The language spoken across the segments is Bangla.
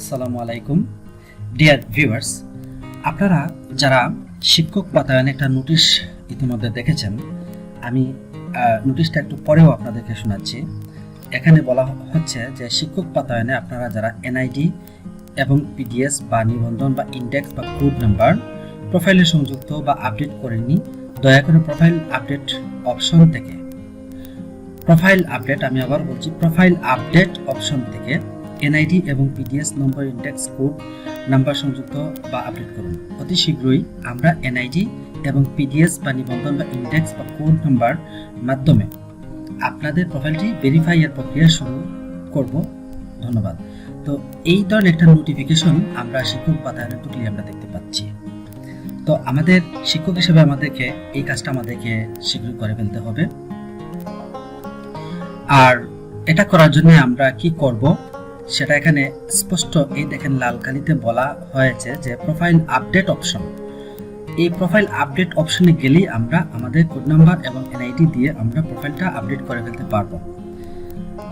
আসসালামু আলাইকুম ডিয়ার ভিউয়ার্স, আপনারা যারা শিক্ষক বাতায়নে একটা নোটিশ ইতিমধ্যে দেখেছেন, আমি নোটিশটা একটু পরেও আপনাদেরকে শোনাচ্ছি। এখানে বলা হচ্ছে যে শিক্ষক বাতায়নে আপনারা যারা এনআইডি এবং পিডিএস বা নিবন্ধন বা ইন্ডেক্স বা কোড নাম্বার প্রোফাইলে সংযুক্ত বা আপডেট করেননি, দয়া করে প্রোফাইল আপডেট অপশন থেকে আমি আবার বলছি, প্রোফাইল আপডেট অপশন থেকে এনআইডি এবং পিডিএস নম্বর, ইন্ডেক্স, কোড নাম্বার সংযুক্ত বা আপডেট করুন। অতি শীঘ্রই আমরা এনআইডি এবং পিডিএস বা নিবন্ধন বা ইন্ডেক্স বা কোড নাম্বার মাধ্যমে আপনাদের প্রোফাইলটি ভেরিফাই এর প্রক্রিয়া শুরু করব। ধন্যবাদ। তো এই ধরনের একটা নোটিফিকেশন আমরা শিক্ষক বাতায়নের টোটালি আমরা দেখতে পাচ্ছি। তো আমাদের শিক্ষক হিসেবে আমাদেরকে এই কাজটা শীঘ্রই করে ফেলতে হবে। আর এটা করার জন্য আমরা কি করব সেটা এখানে স্পষ্ট এই দেখেন লাল কালিতে বলা হয়েছে যে প্রোফাইল আপডেট অপশন। এই প্রোফাইল আপডেট অপশনে গেলেই আমরা আমাদের কোড নাম্বার এবং এনআইডি দিয়ে আমরা প্রোফাইলটা আপডেট করে ফেলতে পারবো।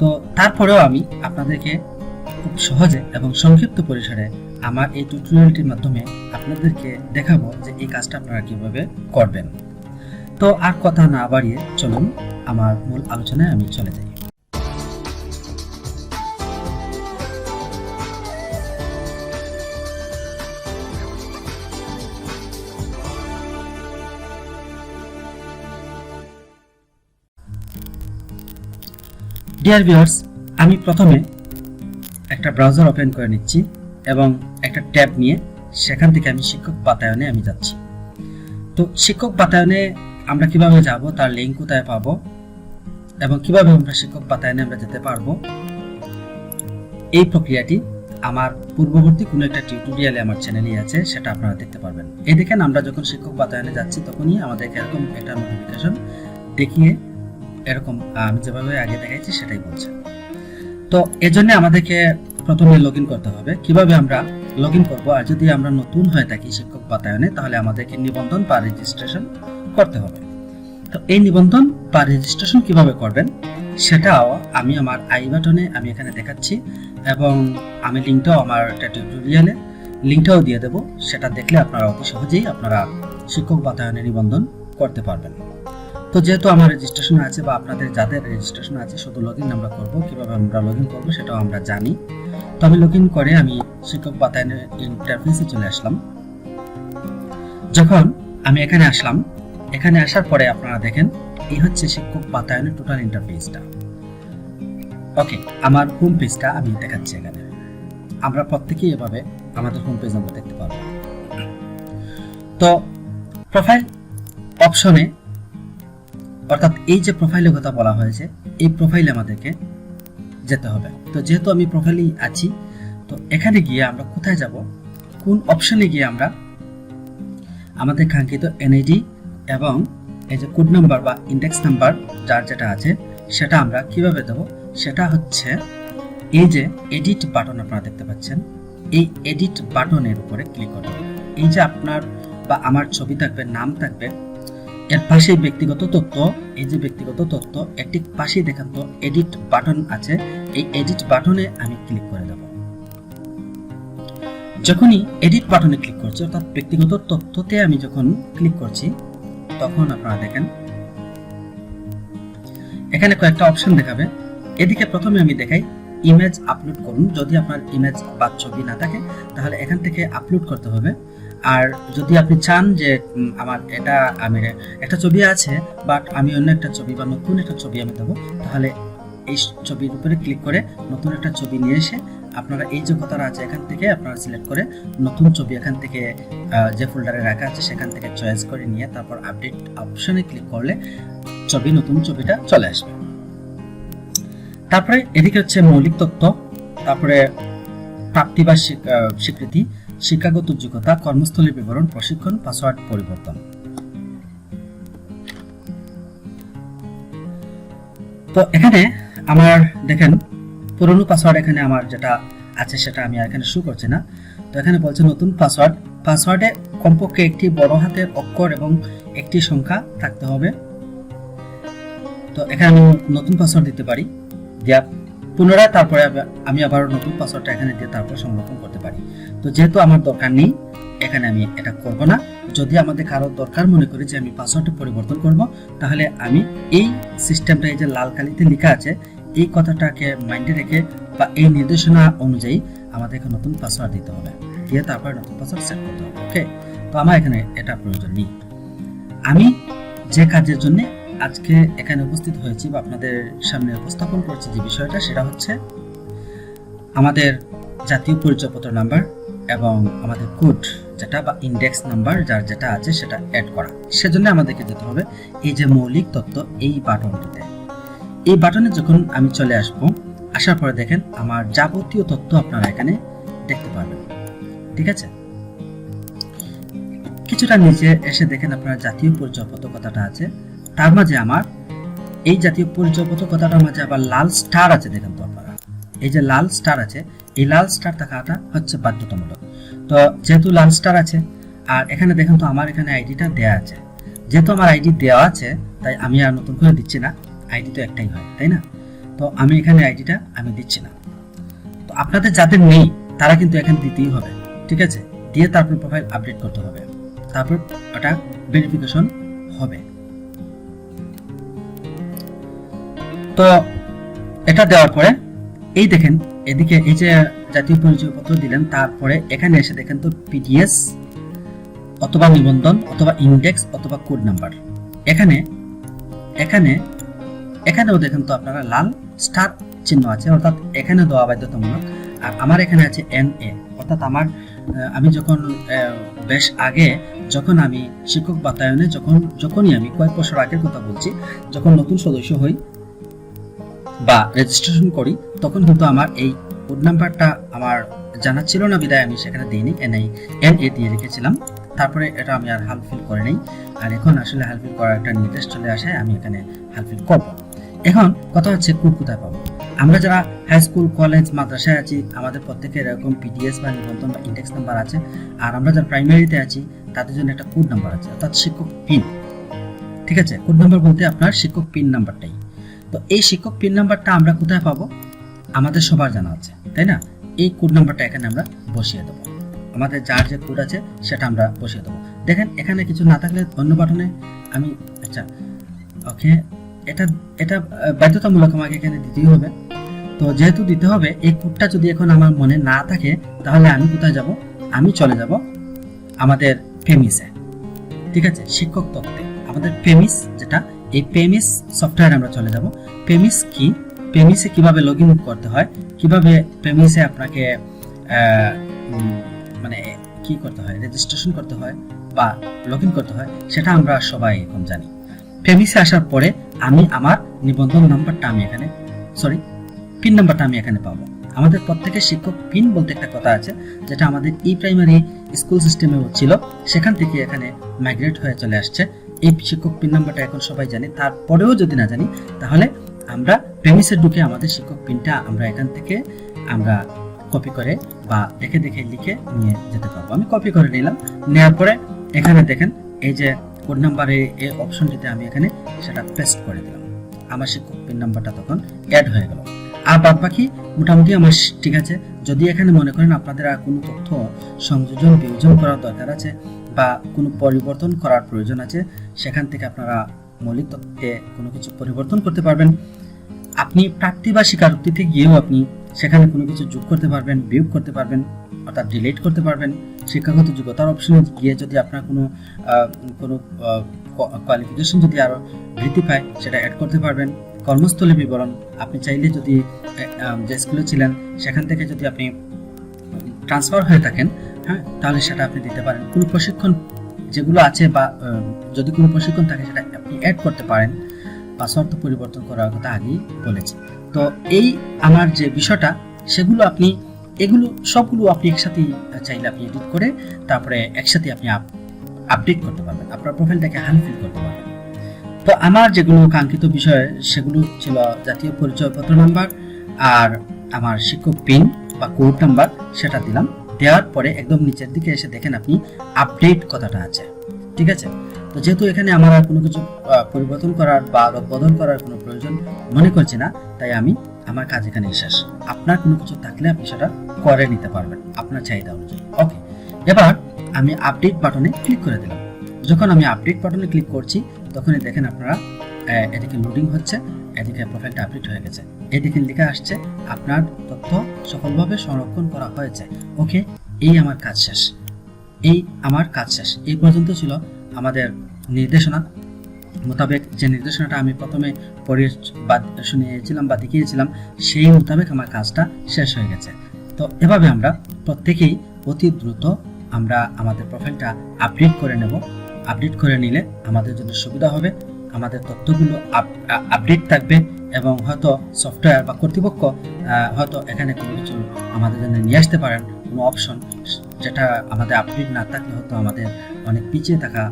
তো তারপরেও আমি আপনাদেরকে খুব সহজে এবং সংক্ষিপ্ত পরিসরে আমার এই টিউটোরিয়ালটির মাধ্যমে আপনাদেরকে দেখাবো যে এই কাজটা আপনারা কিভাবে করবেন। তো আর কথা না বাড়িয়ে চলুন আমার মূল আলোচনায় আমি চলে যাই। ডিয়ার ভিউয়ার্স, আমি প্রথমে একটা ব্রাউজার ওপেন করে নিচ্ছি এবং একটা ট্যাব নিয়ে সেখান থেকে আমি শিক্ষক বাতায়নে আমি যাচ্ছি। তো শিক্ষক বাতায়নে আমরা কিভাবে যাব, তার লিঙ্ক কোথায় পাবো এবং কিভাবে আমরা শিক্ষক বাতায়নে আমরা যেতে পারবো, এই প্রক্রিয়াটি আমার পূর্ববর্তী কোনো একটা টিউটোরিয়ালে আমার চ্যানেলে আছে, সেটা আপনারা দেখতে পারবেন। এই দেখেন আমরা যখন শিক্ষক বাতায়নে যাচ্ছি তখনই আমাদেরকে এরকম একটা নোটিফিকেশন দেখিয়ে এরকম আমি যেভাবে আগে দেখাইছি সেটাই বলছে। তো এজন্য আমাদেরকে প্রথমে লগইন করতে হবে। কিভাবে আমরা লগইন করব, আর যদি আমরা নতুন হয়ে থাকি শিক্ষক বাতায়নে তাহলে আমাদেরকে নিবন্ধন বা রেজিস্ট্রেশন করতে হবে। তো এই নিবন্ধন বা রেজিস্ট্রেশন কিভাবে করবেন সেটাও আমি আমার আই বাটনে আমি এখানে দেখাচ্ছি এবং আমি লিঙ্কটাও আমার একটা টিউটোরিয়ালে লিঙ্কটাও দিয়ে দেব। সেটা দেখলে আপনারা অতি সহজেই আপনারা শিক্ষক বাতায়নে নিবন্ধন করতে পারবেন। তো যেহেতু আমার রেজিস্ট্রেশন আছে বা আপনাদের যাদের রেজিস্ট্রেশন আছে, শুধু লগইন আমরা করব। কিভাবে আমরা লগইন করব সেটাও আমরা জানি। তো আমি লগইন করে আমি শিক্ষক বাতায়নের ইন্টারফেসে চলে আসলাম। যখন আমি এখানে আসলাম, এখানে আসার পরে আপনারা দেখেন এই হচ্ছে শিক্ষক বাতায়নের টোটাল ইন্টারফেসটা। ওকে, আমার হোম পেজটা আমি দেখাচ্ছি। এখানে আমরা প্রত্যেকেই এভাবে আমাদের হোম পেজ আমরা দেখতে পাবো। তো প্রোফাইল অপশনে, অর্থাৎ এই যে প্রোফাইলের কথা বলা হয়েছে, এই প্রোফাইলে আমাদেরকে যেতে হবে। তো যেহেতু আমি প্রোফাইলেই আছি, তো এখানে গিয়ে আমরা কোথায় যাব, কোন অপশনে গিয়ে আমরা আমাদের কাঙ্ক্ষিত এনআইডি এবং এই যে কোড নাম্বার বা ইন্ডেক্স নাম্বার যার যেটা আছে সেটা আমরা কিভাবে দেব, সেটা হচ্ছে এই যে এডিট বাটন আপনারা দেখতে পাচ্ছেন, এই এডিট বাটনের উপরে ক্লিক করতে হবে। এই যে আপনার বা আমার ছবি থাকবে, নাম থাকবে, এর পাশেই ব্যক্তিগত তথ্য, এই যে ব্যক্তিগত তথ্য একটি পাশেই দেখেন তো এডিট বাটন আছে, এই এডিট বাটনে আমি ক্লিক করে দেব। যখনই এডিট বাটনে ক্লিক করছি, অর্থাৎ ব্যক্তিগত তথ্যতে আমি যখন ক্লিক করছি, তখন আপনারা দেখেন এখানে কয়েকটা অপশন দেখাবে। এদিকে প্রথমে আমি দেখাই ইমেজ আপলোড করুন। যদি আপনার ইমেজ বা ছবি না থাকে তাহলে এখান থেকে আপলোড করতে হবে। আর যদি আপনি চান যে আমার আমি একটা ছবি আছে বাট আমি অন্য একটা ছবি বা নতুন একটা ছবি আমি দেবো, তাহলে এই ছবির উপরে ক্লিক করে নতুন একটা ছবি নিয়ে এসে আপনারা এই যে কথাটা আছে এখান থেকে আপনারা সিলেক্ট করে নতুন ছবি এখান থেকে যে ফোল্ডারে রাখা আছে সেখান থেকে চয়েস করে নিয়ে তারপর আপডেট অপশনে ক্লিক করলে নতুন ছবিটা চলে আসবে। তারপরে এদিকে হচ্ছে মৌলিক তথ্য, তারপরে প্রাপ্তি বা স্বীকৃতি, শিক্ষাগত যোগ্যতা, কর্মস্থলের বিবরণ, প্রশিক্ষণ, পাসওয়ার্ড পরিবর্তন। তো এখানে আমার দেখেন পুরনো পাসওয়ার্ড এখানে আমার যেটা আছে সেটা আমি এখানে শো করছি না। তো এখানে বলছে নতুন পাসওয়ার্ড। পাসওয়ার্ডে কমপক্ষে একটি বড় হাতের অক্ষর এবং একটি সংখ্যা থাকতে হবে। তো এখানে আমি নতুন পাসওয়ার্ড দিতে পারি। দেওয়ার পুনরায় তারপরে আমি আবার নতুন পাসওয়ার্ডটা এখানে দিয়ে তারপর সংরক্ষণ করতে পারি। তো যেহেতু আমার দরকার নেই, এখানে আমি এটা করব না। যদি আমাদের কারো দরকার মনে করি যে আমি পাসওয়ার্ডটা পরিবর্তন করব, তাহলে আমি এই সিস্টেমটা, এই যে লাল কালিতে লেখা আছে, এই কথাটাকে মাইন্ডে রেখে বা এই নির্দেশনা অনুযায়ী আমাদেরকে নতুন পাসওয়ার্ড দিতে হবে, দিয়ে তারপর নতুন পাসওয়ার্ড সেট করতে হবে। ওকে, তো আমার এখানে এটা প্রয়োজন নেই। আমি যে কাজের জন্য আজকে এখানে উপস্থিত হয়েছি বা আপনাদের সামনে উপস্থাপন করছি, যে বিষয়টা সেটা হচ্ছে আমাদের জাতীয় পরিচয়পত্র নাম্বার এবং আমাদের কোড যেটা বা ইন্ডেক্স নাম্বার যার যেটা আছে সেটা অ্যাড করা। সেজন্য আমাদেরকে যেতে হবে এই যে মৌলিক তথ্য এই বাটনটিতে। এই বাটনে যখন আমি চলে আসবো, আসার পরে দেখেন আমার যাবতীয় তথ্য আপনারা এখানে দেখতে পারবেন। ঠিক আছে, কিছুটা নিচে এসে দেখেন আপনারা জাতীয় পরিচয়পত্র কথাটা আছে, তার মাঝে আমার এই জাতীয় পরিচয়পত্র কথাটার মাঝে আবার লাল স্টার আছে। দেখেন তো আপনারা, এই যে লাল স্টার আছে, এই লাল স্টার থাকাটা হচ্ছে বাধ্যতামূলক। তো যেহেতু লাল স্টার আছে, আর এখানে দেখেন তো আমার এখানে আইডিটা দেয়া আছে, যেহেতু আমার আইডি দেওয়া আছে তাই আমি আর নতুন করে দিচ্ছি না, আইডি তো একটাই হয়, তাই না? তো আমি এখানে আইডিটা আমি দিচ্ছি না। তো আপনাদের যাদের নেই তারা কিন্তু এখানে দিতেই হবে। ঠিক আছে, দিয়ে তারপর প্রোফাইল আপডেট করতে হবে, তারপর ওটা ভেরিফিকেশন হবে। তো এটা দেওয়ার পরে এই দেখেন এদিকে এই যে জাতীয় পরিচয়পত্র দিলেন, তারপরে এখানে এসে দেখেন তো পিডিএস অথবা নিবন্ধন অথবা ইন্ডেক্স অথবা কোড নাম্বার, এখানে এখানে এখানেও দেখেন তো আপনারা লাল স্টার চিহ্ন আছে, অর্থাৎ এখানে দেওয়া বাধ্যতামূলক। আর আমার এখানে আছে এনএ, অর্থাৎ আমার আমি যখন বেশ আগে যখন আমি শিক্ষক বাতায়নে যখনই আমি কয়েক বছর আগের কথা বলছি, যখন নতুন সদস্য হই বা রেজিস্ট্রেশন করি, তখন কিন্তু আমার এই কোড নাম্বারটা আমার জানা ছিল না, বিদায় আমি সেখানে দিইনি, এনএ দিয়ে রেখেছিলাম। তারপরে এটা আমি আর হালফিল করে নেই, আর এখন আসলে হালফিল করার একটা নির্দেশ চলে আসে, আমি এখানে হালফিল করব। এখন কথা হচ্ছে কোড কোথায় পাবো? আমরা যারা হাই স্কুল, কলেজ, মাদ্রাসায় আছি, আমাদের প্রত্যেকের এরকম পিডিএস বা নিবন্ধন বা ইন্ডেক্স নাম্বার আছে। আর আমরা যারা প্রাইমারিতে আছি তাদের জন্য একটা কোড নাম্বার আছে, অর্থাৎ শিক্ষক পিন। ঠিক আছে, কোড নাম্বার বলতে আপনার শিক্ষক পিন নাম্বারটাই। তো এই শিক্ষক পিন নাম্বারটা আমরা কোথায় পাবো? আমাদের সবার জানা আছে, তাই না? এই কোড নাম্বারটা এখানে আমরা বসিয়ে দেবো, আমাদের যার যে কোড আছে সেটা আমরা বসিয়ে দেবো। দেখেন এখানে কিছু না থাকলে অন্য বাটনে আমি, আচ্ছা ওকে, এটা এটা বাধ্যতামূলক আমাকে এখানে দিতেই হবে। তো যেহেতু দিতে হবে, এই কোডটা যদি এখন আমার মনে না থাকে, তাহলে আমি কোথায় যাব? আমি চলে যাব আমাদের পেমিসে। ঠিক আছে, শিক্ষক তথ্যে আমাদের পেমিস যেটা, এই পেমিস সফটওয়্যার আমরা চলে যাব। পেমিস কি, পেমিসে কিভাবে লগ ইন করতে হয়, কিভাবে পেমিসে আপনাকে মানে কি করতে হয়, রেজিস্ট্রেশন করতে হয় বা লগ ইন করতে হয়, সেটা আমরা সবাই এখন জানি। পেমিসে আসার পরে আমি আমার নিবন্ধন নাম্বারটা আমি এখানে, পিন নাম্বারটা আমি এখানে পাবো। আমাদের প্রত্যেকের শিক্ষক পিন বলতে একটা কথা আছে, যেটা আমাদের ই প্রাইমারি স্কুল সিস্টেমে ছিল, সেখান থেকে এখানে মাইগ্রেট হয়ে চলে আসছে। এই শিক্ষক পিন নাম্বারটা এখন সবাই জানি, তারপরেও যদি না জানি তাহলে আমরা প্রেমিসে ঢুকে আমাদের শিক্ষক পিনটা আমরা এখান থেকে আমরা কপি করে বা দেখে দেখে লিখে নিয়ে যেতে পারবো। আমি কপি করে নিলাম, নেওয়ার পরে এখানে দেখেন এই যে কোড নাম্বারে এই অপশনটিতে আমি এখানে সেটা পেস্ট করে দিলাম, আমার শিক্ষক পিন নাম্বারটা তখন অ্যাড হয়ে গেল। আর বাদ বাকি মোটামুটি আমার ঠিক আছে। যদি এখানে মনে করেন আপনাদের আর কোনো তথ্য সংযোজন বিয়োজন করার দরকার আছে বা কোনো পরিবর্তন করার প্রয়োজন আছে, সেখান থেকে আপনারা মৌলিক তথ্যে কোনো কিছু পরিবর্তন করতে পারবেন। আপনি প্রার্থী বা স্বীকারোক্তিতে গিয়েও আপনি সেখানে কোনো কিছু যোগ করতে পারবেন, বিয়োগ করতে পারবেন, অর্থাৎ ডিলিট করতে পারবেন। শিক্ষাগত যোগ্যতার অপশনে গিয়ে যদি আপনার কোনো কোয়ালিফিকেশন যদি আরও বৃদ্ধি পায়, সেটা অ্যাড করতে পারবেন। কর্মস্থলে বিবরণ আপনি চাইলে যদি যে স্কুলে ছিলেন সেখান থেকে যদি আপনি ট্রান্সফার হয়ে থাকেন, হ্যাঁ, তাহলে সেটা আপনি দিতে পারেন। কোনো প্রশিক্ষণ যেগুলো আছে বা যদি কোনো প্রশিক্ষণ থাকে সেটা আপনি অ্যাড করতে পারেন। পাসওয়ার্ড তো পরিবর্তন করার কথা আগেই বলেছি। তো এই আমার যে বিষয়টা, সেগুলো আপনি এগুলো সবগুলো আপনি একসাথে চাইলে আপনি এডিট করে তারপরে একসাথে আপনি আপডেট করতে পারবেন, আপনার প্রোফাইলটাকে হালফিল করতে পারবেন। তো আমার যেগুলো কাঙ্ক্ষিত বিষয় সেগুলো ছিল জাতীয় পরিচয়পত্র নাম্বার আর আমার শিক্ষক পিন বা কোড নাম্বার, সেটা দিলাম। দেওয়ার পরে একদম নিচের দিকে এসে দেখেন আপনি আপডেট কথাটা আছে, ঠিক আছে। তো যেহেতু এখানে আমার আর কোনো কিছু পরিবর্তন করার বা রদবদল করার কোনো প্রয়োজন মনে করছি না, তাই আমি আমার কাজ এখানে শেষ। আপনার কোনো কিছু থাকলে আপনি সেটা করে নিতে পারবেন আপনার চাহিদা অনুযায়ী। ওকে, এবার আমি আপডেট বাটনে ক্লিক করে দিলাম। যখন আমি আপডেট বাটনে ক্লিক করছি তখনই দেখেন আপনারা এদিকে লোডিং হচ্ছে, এদিকে প্রোফাইলটা আপডেট হয়ে গেছে, এদিকে লেখা আসছে আপনার তথ্য সফলভাবে সংরক্ষণ করা হয়েছে। ওকে, এই আমার কাজ শেষ, এই আমার কাজ শেষ। এই পর্যন্ত ছিল আমাদের নির্দেশনা মোতাবেক। যে নির্দেশনাটা আমি প্রথমে পড়ে শুনিয়েছিলাম বা দেখিয়েছিলাম, সেই মোতাবেক আমার কাজটা শেষ হয়ে গেছে। তো এভাবে আমরা প্রত্যেকেই অতি দ্রুত আমরা আমাদের প্রোফাইলটা আপডেট করে নেব। আপডেট করে নিলে আমাদের জন্য সুবিধা হবে, আমাদের তথ্যগুলো আপডেট থাকবে এবং হয়তো সফটওয়্যার বা কর্তৃপক্ষ হয়তো এখানে কোনো কিছু আমাদের জন্য নিয়ে আসতে পারেন, কোনো অপশন যেটা আমাদের আপডেট না থাকলে হয়তো আমাদের অনেক পিছিয়ে থাকা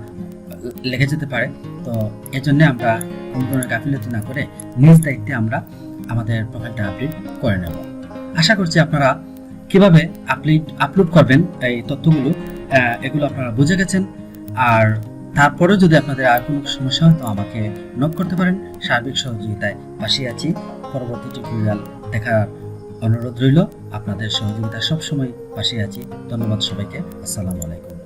লেগে যেতে পারে। তো এজন্য আমরা কোনো ধরনের গাফিলতি না করে নিজ দায়িত্বে আমরা আমাদের প্রোফাইলটা আপডেট করে নেব। আশা করছি আপনারা কিভাবে আপলোড করবেন এই তথ্যগুলো, এগুলো আপনারা বুঝে গেছেন। আর তারপরেও যদি আপনাদের আর কোনো সমস্যা হয় তো আমাকে নক করতে পারেন। সার্বিক সহযোগিতায় পাশে আছি। পরবর্তী টিউটোরিয়াল দেখার অনুরোধ রইল। আপনাদের সহযোগিতা সবসময় পাশে আছি। ধন্যবাদ সবাইকে। আসসালামু আলাইকুম।